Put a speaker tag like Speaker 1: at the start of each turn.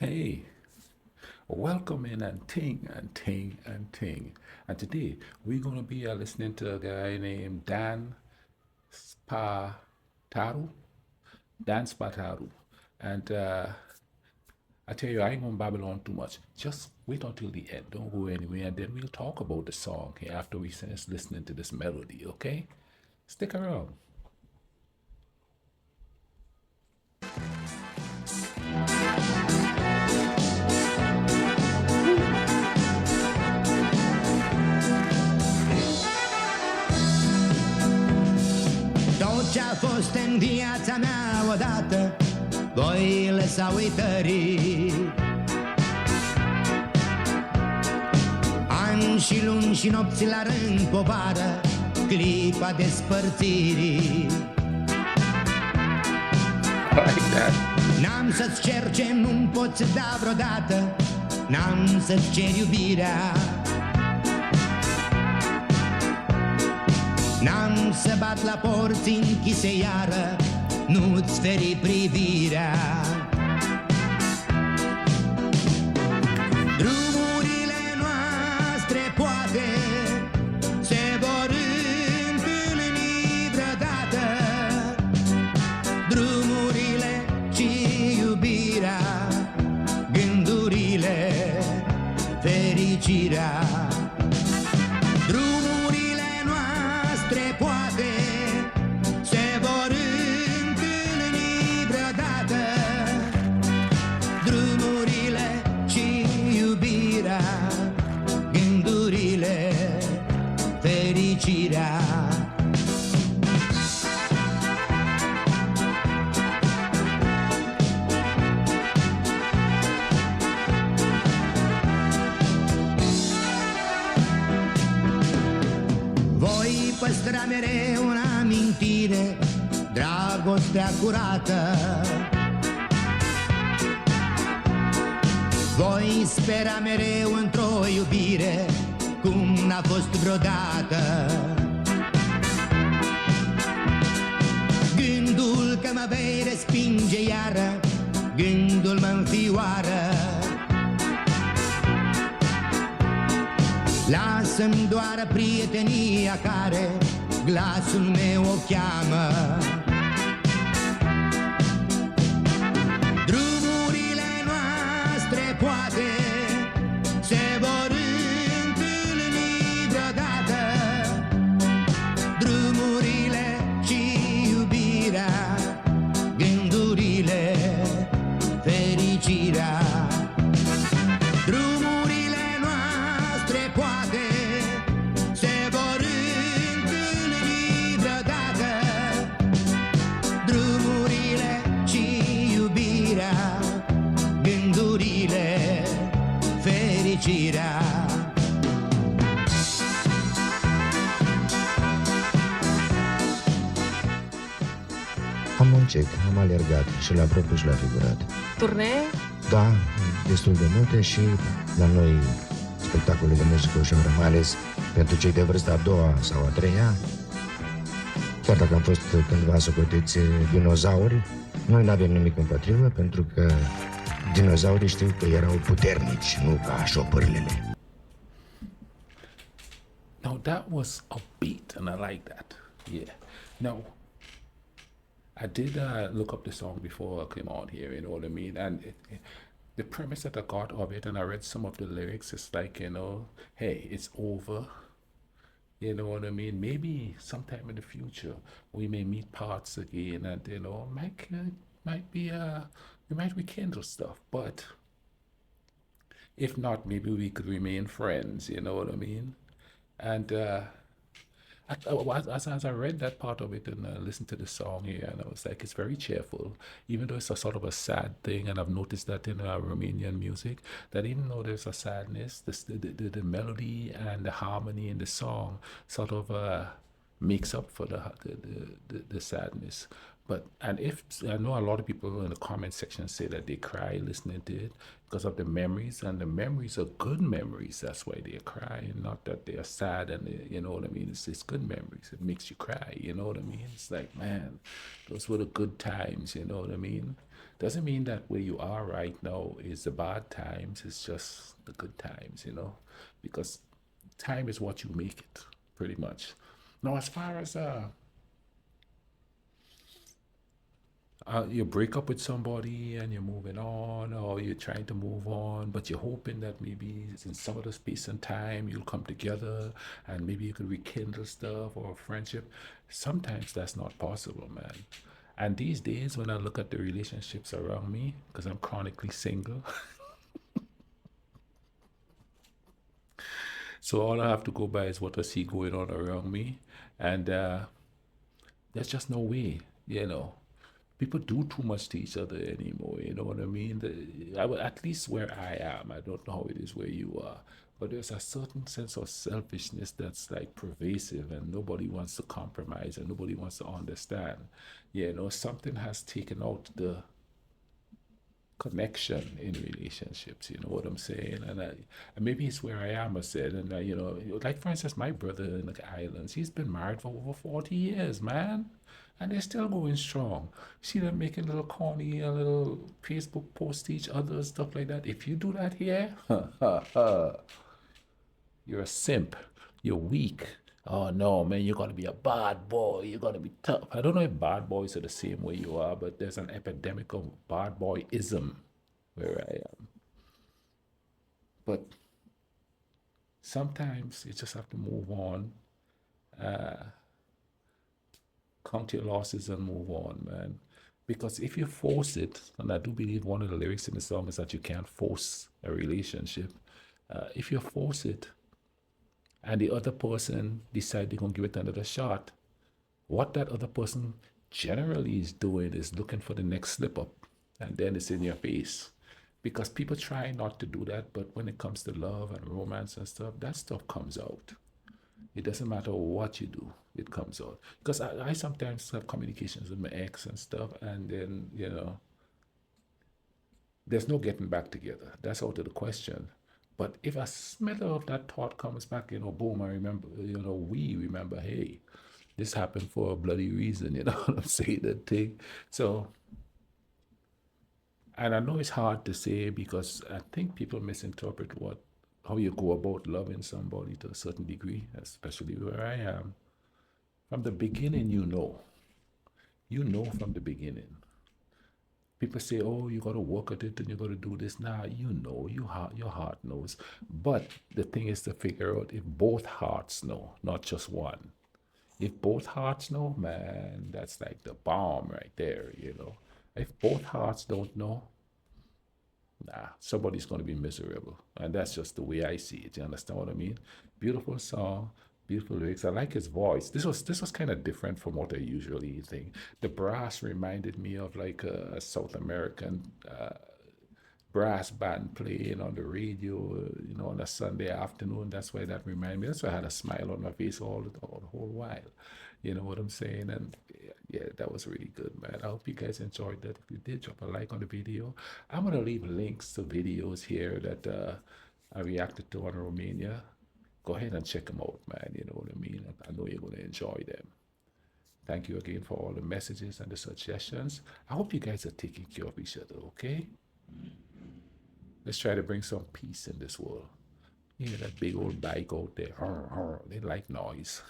Speaker 1: Hey, welcome in and ting and ting and ting. And today we're going to be listening to a guy named Dan Spataru. Dan Spataru. And I tell you, I ain't going to babble on too much. Just wait until the end. Don't go anywhere. And then we'll talk about the song here after we finish listening to this melody, okay? Stick around.
Speaker 2: Tot ce-a fost în viața mea odată voi lăsa uitării. Ani și luni și nopți la rând povară clipa despărțirii.
Speaker 1: Like that.
Speaker 2: N-am să-ți cer ce nu-mi poți da vreodată, n-am să-ți cer iubirea. N-am să bat la porți închise iară, nu-ți feri privirea. Drumurile noastre poate se vor întâlni vreodată, drumurile și iubirea, gândurile, fericirea. Drumurile noastre poate se vor întâlni vreodată, drumurile și iubirea, gândurile, fericirea. Voi păstra mereu în amintire dragostea curată. Voi spera mereu într-o iubire cum n-a fost vreodată. Gândul că mă vei respinge iară, gândul mă înfioară. Lasă-mi doar prietenia care glasul meu o cheamă. Drumurile noastre poate se vor întâlni vreodată, drumurile și iubirea, gândurile, fericirea. Drumurile noastre poate se vor întâlni vreodată, drumurile și iubirea, gândurile, fericirea.
Speaker 3: Am muncit, am alergat și la propriu și la figurat.
Speaker 4: Turnee?
Speaker 3: Da, destul de multe și la noi spectacole de muzică ușoară, mai ales pentru cei de vârsta a doua sau a treia. Chiar dacă am fost cândva socotiți dinozauri, noi n-avem nimic împotrivă, pentru că dinozaurii știu că erau puternici, nu ca șopârlele.
Speaker 1: Now that was a beat, and I like that. Yeah. Now, I did look up the song before I came on here, you know what I mean? And the premise that I got of it, and I read some of the lyrics, it's like, hey, it's over. You know what I mean? Maybe sometime in the future we may meet parts again, and might be we might rekindle stuff. But if not, maybe we could remain friends. You know what I mean? And as I read that part of it and listened to the song here, and I was like, it's very cheerful, even though it's a sort of a sad thing. And I've noticed that in Romanian music, that even though there's a sadness, the melody and the harmony in the song sort of makes up for the sadness. But and if I know a lot of people in the comment section say that they cry listening to it because of the memories, and the memories are good memories. That's why they cry, not that they are sad. And you know what I mean. It's good memories. It makes you cry. You know what I mean. It's like, man, those were the good times. You know what I mean. Doesn't mean that where you are right now is the bad times, it's just the good times, because time is what you make it, pretty much. Now, as far as you break up with somebody and you're moving on, or you're trying to move on, but you're hoping that maybe in some other space and time you'll come together and maybe you could rekindle stuff or friendship. Sometimes that's not possible, man. And these days, when I look at the relationships around me, because I'm chronically single, so all I have to go by is what I see going on around me. And there's just no way. People do too much to each other anymore. You know what I mean? At least where I am, I don't know how it is where you are, but there's a certain sense of selfishness that's like pervasive, and nobody wants to compromise and nobody wants to understand. Something has taken out the connection in relationships. You know what I'm saying? And maybe it's where I am, I said. And like for instance, my brother in the islands, he's been married for over 40 years, man, and they're still going strong. See them making little corny, a little Facebook post to each other, stuff like that. If you do that here, you're a simp. You're weak. Oh no, man, you're gonna be a bad boy. You're gonna be tough. I don't know if bad boys are the same way you are, but there's an epidemic of bad boyism where I am. But sometimes you just have to move on, count your losses and move on, man. Because if you force it, and I do believe one of the lyrics in the song is that you can't force a relationship. If you force it, and the other person decide they're going to give it another shot, what that other person generally is doing is looking for the next slip up, and then it's in your face. Because people try not to do that, but when it comes to love and romance and stuff, that stuff comes out. It doesn't matter what you do, it comes out. Because I sometimes have communications with my ex and stuff, and then, there's no getting back together. That's out of the question. But if a smetter of that thought comes back, boom, I remember, we remember, hey, this happened for a bloody reason, you know what I'm saying? That thing. So, and I know it's hard to say because I think people misinterpret how you go about loving somebody to a certain degree, especially where I am. From the beginning, you know from the beginning. People say, oh, you got to work at it and you got to do this. Nah, your heart knows. But the thing is to figure out if both hearts know, not just one. If both hearts know, man, that's like the bomb right there, If both hearts don't know, nah, somebody's going to be miserable. And that's just the way I see it. You understand what I mean? Beautiful song, beautiful lyrics. I like his voice. This was kind of different from what I usually think. The brass reminded me of like a South American brass band playing on the radio, on a Sunday afternoon. That's why that reminded me. That's why I had a smile on my face all the whole while. You know what I'm saying? And yeah, that was really good, man. I hope you guys enjoyed that. If you did, drop a like on the video. I'm going to leave links to videos here that I reacted to on Romania. Go ahead and check them out, man. You know what I mean? I know you're going to enjoy them. Thank you again for all the messages and the suggestions. I hope you guys are taking care of each other, okay? Let's try to bring some peace in this world. Yeah, that big old bike out there. They like noise.